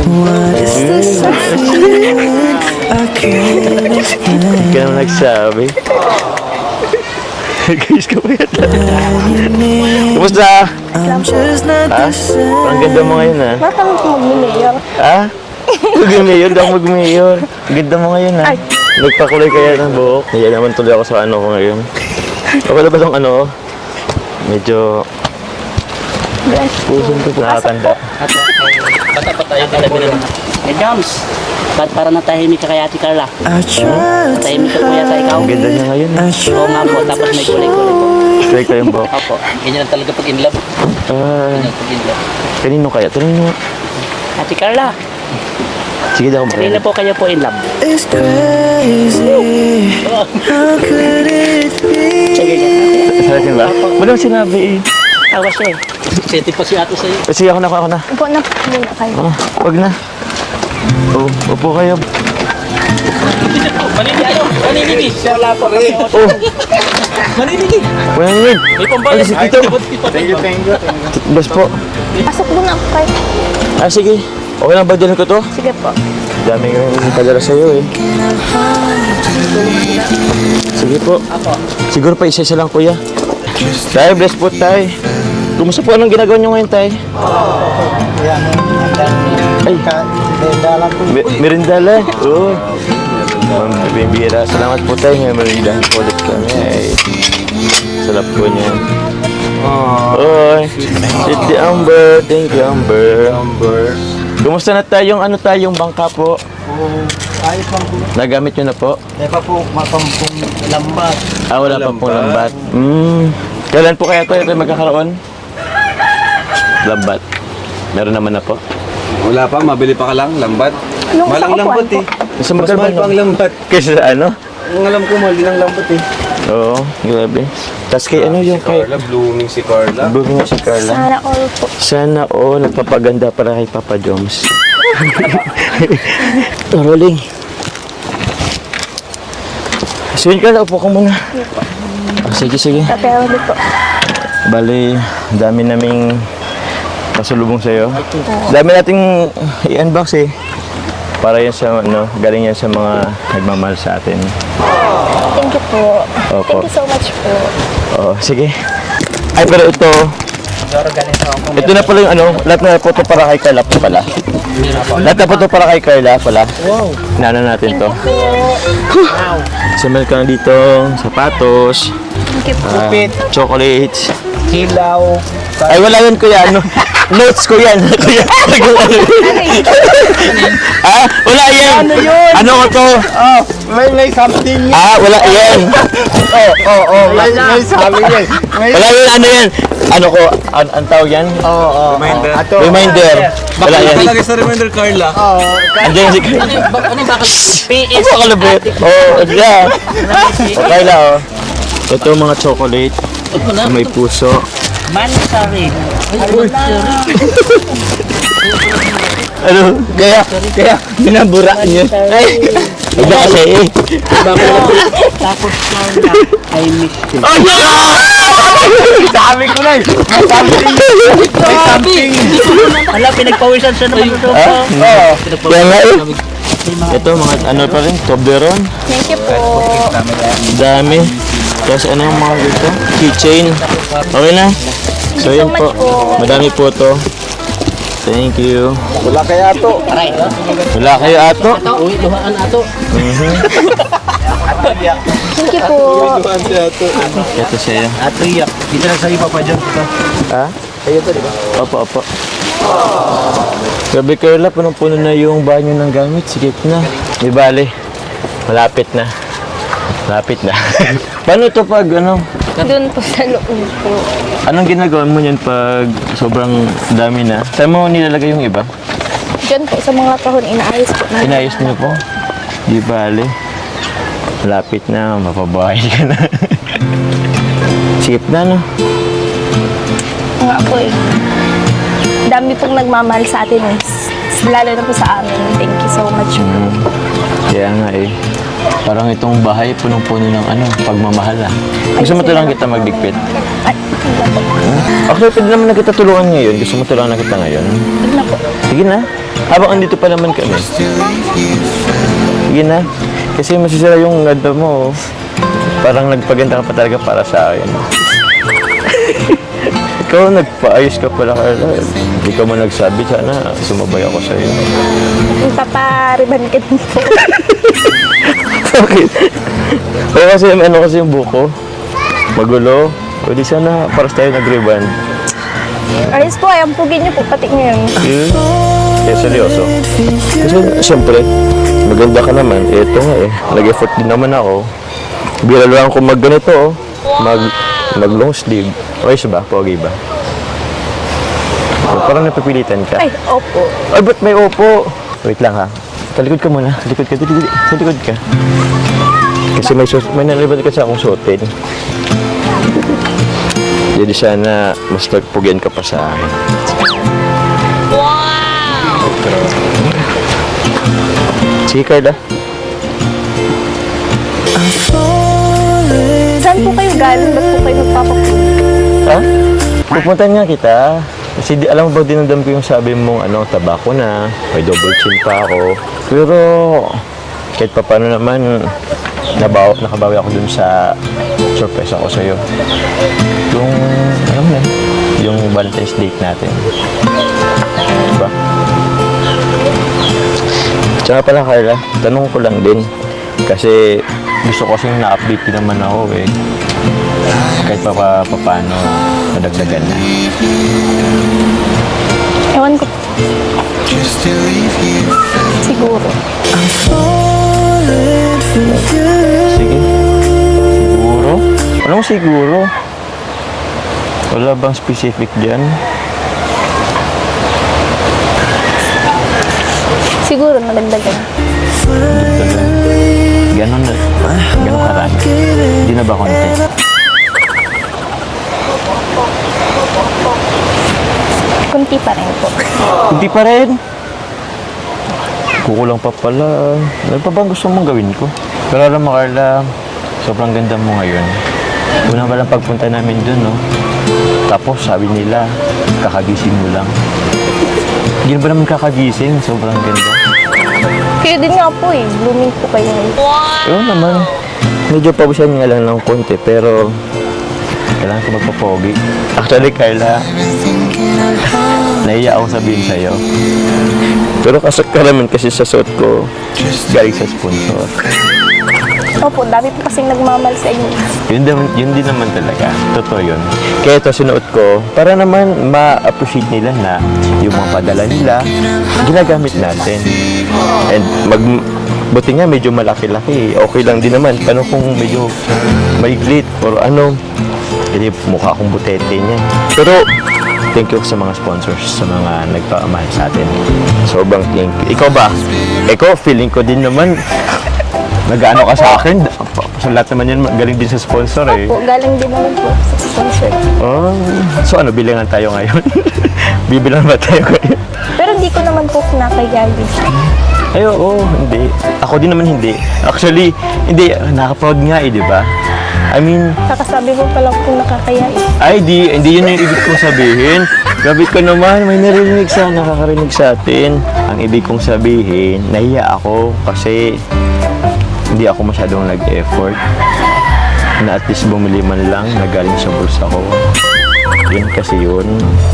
Hindi ka naman nagsabi. Guys, kumayat lang. Kumusta? Ha? Ang ganda mo ngayon, ha? Bakit ako mag-mayor? Ha? Mag-mayor? Daw mag-mayor. Ang ganda mo ngayon, ha? Nagpakulay kaya ng buhok. Hindi naman tuloy ako sa ano ko ngayon. Wala ba itong ano? Medyo... Puso ko nakakanda. Bata pa tayo kalabi na naman. Hey, Joms! Ba't para natahimik ka kay Ate Carla? Natahimik ka po yata ikaw? Ang ganda niya ngayon, ha? Oo nga po, tapos may kulay-kulay po. Kulay kayong buhok. Opo, ganyan lang talaga pag in love. Ganyan pag in love. Kanino kaya? Tanong mo. Ate Carla, Sige daw ako kanina po kayo po in love. It's crazy. How could it be? Sige, Sa akin ba? Wala akong sinabi, eh. tawa siya eh. Seti pa si Ate sa'yo. Sige, ako na. Upo na muna kayo. Wag na. Oh, upo kayo. Maninigi! Wala po. Oh, Maninigi! wala nyo. May pambayad. Si Tito. Thank you. Bes po. Pasok muna ako kayo. Sige. Okay lang ba dyan ko to? Sige po. Dami ko yung padala sa'yo, eh. Sige po. Siguro pa isa lang, kuya. Tay, bless po, tay. Kumusta po? Anong ginagawa nyo ngayon, tay? Ay, merindala. Oo. Bibira. Salamat po, tay. May merindahan po ulit kami. Ay, sarap po niya. Oy, Titi Amber. Thank you, Amber. Kumusta na tayong tayong bangka po? Ayos lang po. Nagamit nyo na po? May pa po mapampong lambat. Wala pa pong lambat. Kailan po kaya tayo magkakaroon? Lambat. Meron naman na po. Wala pa, mabili pa ka lang, lambat. Anong Malang sa lambat upuan eh. Mas Mas mahal pa ang lambat. Kaysa sa ano? Ang alam ko, mahal din ang lambat eh. Oo, grabe. Tapos kay ano yung kay... Blooming si Carla. Blooming si Carla. Sana all po. Sana nagpapaganda para kay Papa Joms. Rolling. Sige Carla, upo ka muna. Sige. Pero ulit po. Bali, dami naming pasulubong sa'yo. Dami nating i-unbox eh. Para yan sa, galing yan sa mga nagmamahal sa atin. Thank you po. Opo. Thank you so much po. Oo, sige. Ay, pero ito na pala yung lahat na po ito para kay Carla po pala. Lahat na po ito para kay Carla pala. Wow. Nana natin to. Sumel ka na dito, sapatos, Thank you po. chocolates. Hilaw. Ay, wala yun kuya, notes ko yan, kuya. Wala yan. Ano yun? Ano ko to? Oh, may something yun. Wala yan. May sabi yun. Wala yan, ano yan? Ano ko, ang tawag yan? Reminder. Reminder. Wala yan. Talaga sa reminder, Carla. Andiyan si Carla. Ano yung bakal? PS. Ano kalabit? Yeah. Okay lang, Ito mga chocolate. May puso. Mansari. Ano? Kaya binabura niyo. Ay, iba kasi eh. Tapos Carla, I miss you. Sabi ko na eh. May something. Hala, pinagpawisan siya naman ito. Kaya nga eh. Ito mga ano pa rin, Toblerone. Thank you po. Dami. Tapos ano yung mga dito? Keychain. Okay na? So yun po. Madami po to. Thank you. Wala kaya to. Aray. Wala kayo ato. Uy, luhaan ato. Thank you po. Ito sa'yo. Ato iyak. Dito na sa iba pa dyan. Ha? Kayo to, di ba? Opo. Gabi Carla, punong-puno na yung banyo ng gamit. Sige na. Di bale. Malapit na. Paano ito pag Doon po sa loob po. anong ginagawa mo yan pag sobrang dami na? Saan mo nilalagay yung iba? Diyan po sa mga kahon, inaayos po namin. Inayos niyo po? Di bale. Malapit na, mapabahay ka na. Sikip na, no? Nga po eh. Dami pong nagmamahal sa atin eh. Lalo na po sa amin. Thank you so much po. Kaya nga eh. Parang itong bahay punong-puno ng pagmamahal ah. Gusto mo tulungan kita magligpit? Ay, hindi na po. Actually, pwede naman na kita tulungan ngayon. Gusto mo tulungan na kita ngayon? Hindi na po. Sige na. Habang andito pa naman kami. Sige na. Kasi masisira yung ganda mo. Parang nagpaganda ka pa talaga para sa akin. Ikaw nagpaayos ka pala, Carla. Hindi ka man nagsabi, sana sumabay ako sa'yo. Papariban ka din po. Bakit? O kasi ano kasi yung buko? Magulo. O di sana para tayo nag-reband. Ayos po, ayang pugin niyo po, pati ngayon. Yun. Kaya seryoso. Kasi siyempre, maganda ka naman. Ito nga eh. Nag-effort din naman ako. Bira lang ako mag ganito oh. Mag long sleeve. Ayos ba? Pogi ba? Parang napipilitan ka. Ay, opo. Ay, ba't may opo? Wait lang ha. Talikod ka muna. Talikod ka. Talikod ka. Kasi may nalibad ka sa akong suotin. Jadi sana mas nagpugyan ka pa sa akin. Wow! Sige, Carla. Saan po kayo galing? Ba't po kayo magpapapulit? Ha? Pupuntahan nga kita. Kasi alam mo ba, dinadam ko yung sabi mong tabako na, may double chin pa ako. Pero, kahit pa paano naman, nakabawi ako dun sa surprise ako sa'yo. Yung, alam mo na, yung Valentine's date natin. Diba? Tsaka pala, Carla, tanong ko lang din. Kasi gusto ko kasing na-update din naman ako eh. Kahit pa paano madagdagan na. Ewan ko. Siguro. Sige. Siguro? Anong siguro? Wala bang specific dyan? Siguro nadagdagan. Ganon na. Ganon karami. Hindi na ba konti? Kunti pa rin po. Hindi pa rin. Kukulang pa pala. Ano pa bang gusto mong gawin ko? Pero alam mo, Carla, sobrang ganda mo ngayon. Una pa lang pagpunta namin dun, no? Tapos sabi nila, kakagising mo lang. Hindi na ba naman kakagising? Sobrang ganda. Kayo din nga po eh. Blooming po kayo ngayon. Oo naman. Medyo pabusan nga lang ng konti, pero kailangan ko magpapogi. Actually, Carla, nahiya akong sabihin sa'yo. Pero kasakaraman kasi sa suot ko, galing sa sponsor. Opo, dami po kasing nagmamahal sa inyo. Yun din naman talaga. Totoo yun. Kaya ito sinuot ko, para naman ma-appreciate nila na yung mga padala nila, ginagamit natin. And buti nga medyo malaki-laki. Okay lang din naman. Paano kung medyo maiglit or ano, hindi mukha akong butete niya. Pero thank you sa mga sponsors, sa mga nagpamahal sa atin. Sobrang thank you. Ikaw ba? Ikaw, feeling ko din naman, nag-ano ka sa akin. Sa lahat naman yan, galing din sa sponsor eh. Opo, galing din naman po sa sponsor. Oh, so ano, bilangan tayo ngayon? Bibilang ba tayo ngayon? Pero hindi ko naman po kinakayali. Ay, oo, hindi. Ako din naman hindi. Actually, hindi, nakaproud nga eh, di ba? I mean, Kakasabi mo pa lang kung nakakayali. ay, hindi yun yung ibig kong sabihin. Grabe ko naman, may nakakarinig sa atin. Ang ibig kong sabihin, nahiya ako kasi hindi ako masyadong nag-effort na at least bumili man lang na galing sa bulsa ko. Yun kasi yun.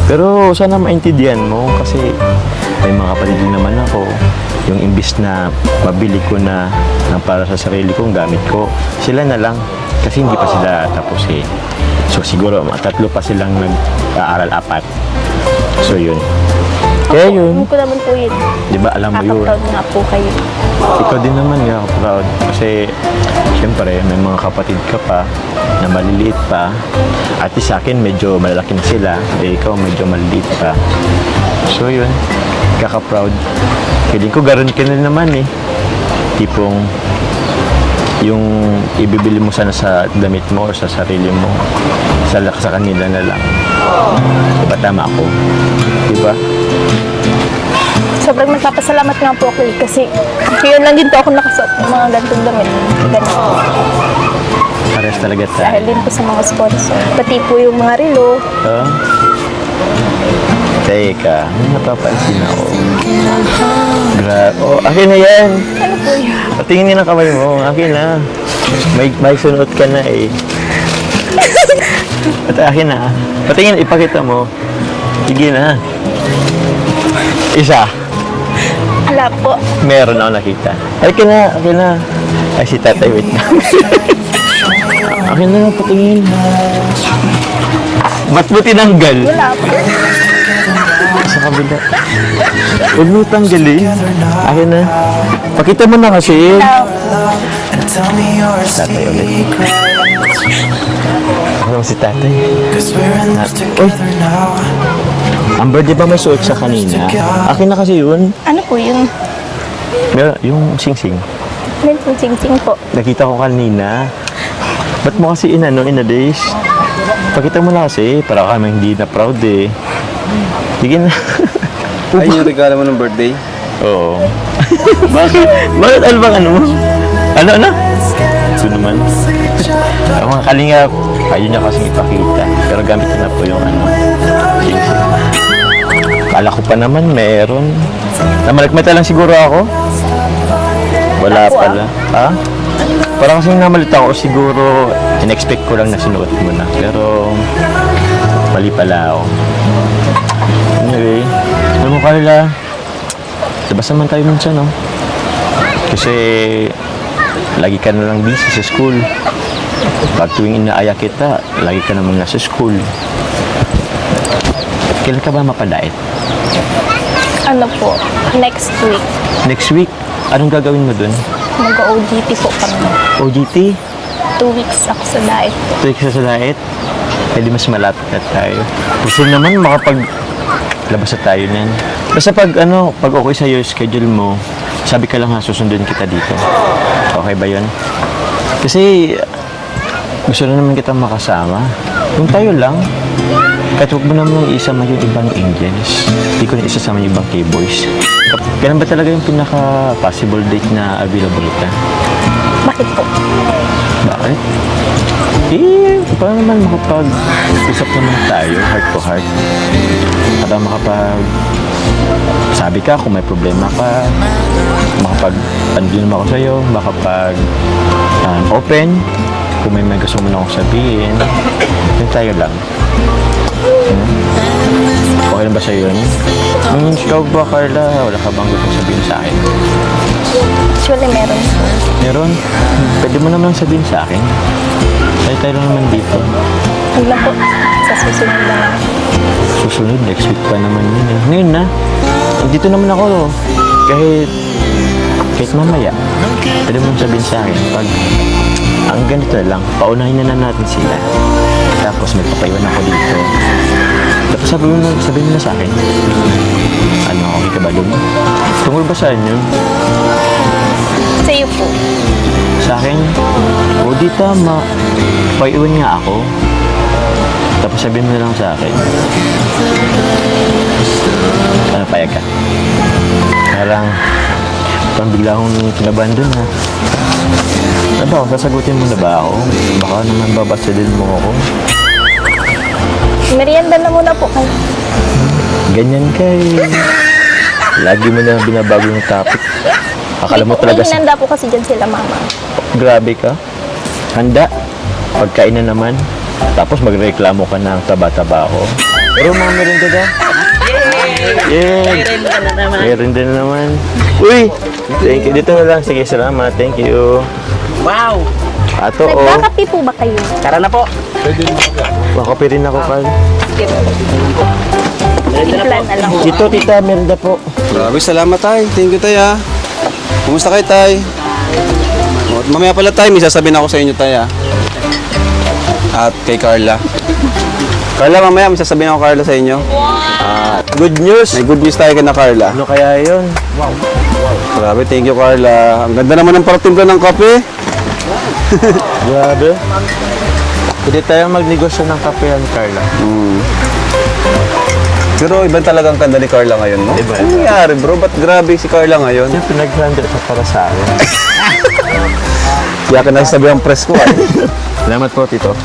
Pero sana maintindihan mo kasi may mga kapatid din naman ako. Yung imbis na mabili ko na para sa sarili kong gamit ko, sila na lang. Kasi hindi pa sila tapos eh. So siguro tatlo pa silang nag-aaral, 4. So yun. Kaya yun. Hindi ko naman po yun. Di ba alam mo yun? Kaka-proud nga po kayo. Ikaw din naman nga proud. Kasi siyempre may mga kapatid ka pa na maliliit pa. At sa akin medyo malalaki na sila. Eh ikaw medyo maliliit pa. So yun. Kaka-proud. Feeling ko garon ka na naman eh. Tipong yung ibibili mo sana sa damit mo o sa sarili mo, sa kanila na lang. Diba tama ako? Diba? Sobrang nagpapasalamat nga po ako kasi ngayon lang din po ako nakasuot ng mga gantong damit. Ganun. Pares talaga tayo. Dahil din po sa mga sponsor. Pati po yung mga relo. Ah? Teka, may napapansin ako. Oh, akin na yan. Ano po yun? Patingin ng kamay mo. Akin na. May sunod ka na eh. At akin na. Patingin, ipakita mo. Sige na. Isa. Wala po. Meron ako nakita. Akin na, akin na. Ay, si tatay, wait na. Akin na, patingin. Ba't mo tinanggal? Wala po. Sa kabila. Huwag mo tanggalin. Akin na. Pakita mo na kasi. Tatay ulit. Ano si tatay? Uy! Amber, di ba may suot sa kanina? Akin na kasi yun. Ano po yun? Meron, yung sing-sing. May sing-sing po. Nakita ko kanina. Ba't mo kasi inadays? Pakita mo na kasi. Para kami hindi na proud eh. Sige na. Ay, yung regalo mo ng birthday? Oo. Bakit? Bakit ano bang ano mo? Ano? Ito naman. Ang mga kalingap, ayaw niya kasing ipakita. Pero gamit ko na po yung ano. Sing-sing. Kala ko pa naman meron. Namalikmata lang siguro ako. Wala Ako, pala. Ha? Parang kasing namalita ako siguro. In-expect ko lang na sinuot mo na. Pero mali pala ako. Anyway, alam mo Carla, labas naman tayo minsan, no? Kasi lagi ka na lang busy sa school. Pag tuwing inaaya kita, lagi ka naman nasa school. Kailan ka ba mapadait? Ano po? Next week. Next week? Anong gagawin mo dun? Mag-OGT po kami. OGT? 2 weeks ako sa diet po. 2 weeks na sa diet? Pwede mas malapit na tayo. Gusto naman labas na tayo nan. Basta pag okay sa'yo yung schedule mo, sabi ka lang ha, susundin kita dito. Okay ba yun? Kasi gusto na naman kita makasama. Kung tayo lang, kahit huwag mo naman isama yung ibang angels, hindi ko na isasama yung ibang K-boys. Kailan ba talaga yung pinaka-possible date na available ka? Bakit po? Bakit? Eh, paano naman makapag-usap naman tayo, heart to heart? Para sabi ka kung may problema ka, makapag-pandil naman ako sa'yo, open, kung may gusto mo na akong sabihin, yun tayo lang. Okay lang ba sa'yo yun? Ikaw ba, Carla? Wala ka bang gusto sabihin sa akin? Actually, meron po. Meron? Pwede mo naman sabihin sa akin. Tayo lang naman dito. Huwag na po. Sa susunod na lang. Susunod, next week pa naman yun eh. Ngayon na. Dito naman ako. Kahit mamaya. Pwede mo sabihin sa akin. Pag ang ganito na lang, paunahin na natin sila. Tapos may papaiwan ako dito. Tapos sabihin mo na sa akin. Ano, okay ka ba dun? Tungkol ba saan yun? Sa iyo po. Sa akin? O di tama. Paiwan nga ako. Tapos sabihin mo na lang sa akin. Ano, payag ka? Parang bigla akong kinabahan dun ha. Ano ba, sasagutin mo na ba ako? Baka naman babasadin mo ako. Merienda na muna po kayo. Ganyan kay. Lagi mo na binabago yung topic. Akala mo talaga May hinanda po kasi dyan sila mama. Grabe ka. Handa. Pagkain na naman. Tapos magreklamo ka ng taba-taba ako. Pero mga merinda daw. Yeah. Meron din na naman. Uy! Thank you. Dito na lang. Sige, salamat. Thank you. Wow! Ato, oh. Nagkakapi po ba kayo? Tara na po. Makapi rin ako, Carl. Implan na lang po. Dito, tita, merinda po. Grabe, salamat tay. Thank you tay ah. Kumusta kayo tay? O, mamaya pala tay, may sasabihin ako sa inyo tay ah. At kay Carla. Carla, mamaya may sasabihin ako Carla sa inyo. Good news. May good news tayo kay na Carla. Ano kaya yun? Grabe, thank you Carla. Ang ganda naman ng paratimpla ng kape. Grabe. Pwede tayo magnegosyo ng kapehan, Carla. Pero ibang talagang kanda ni Carla ngayon, no? Iba. Ano nangyari bro? Ba't grabe si Carla ngayon? Siyempre, nag-handle ka para sa akin. Kaya ka nasasabi ang press ko ah. Salamat po, Tito.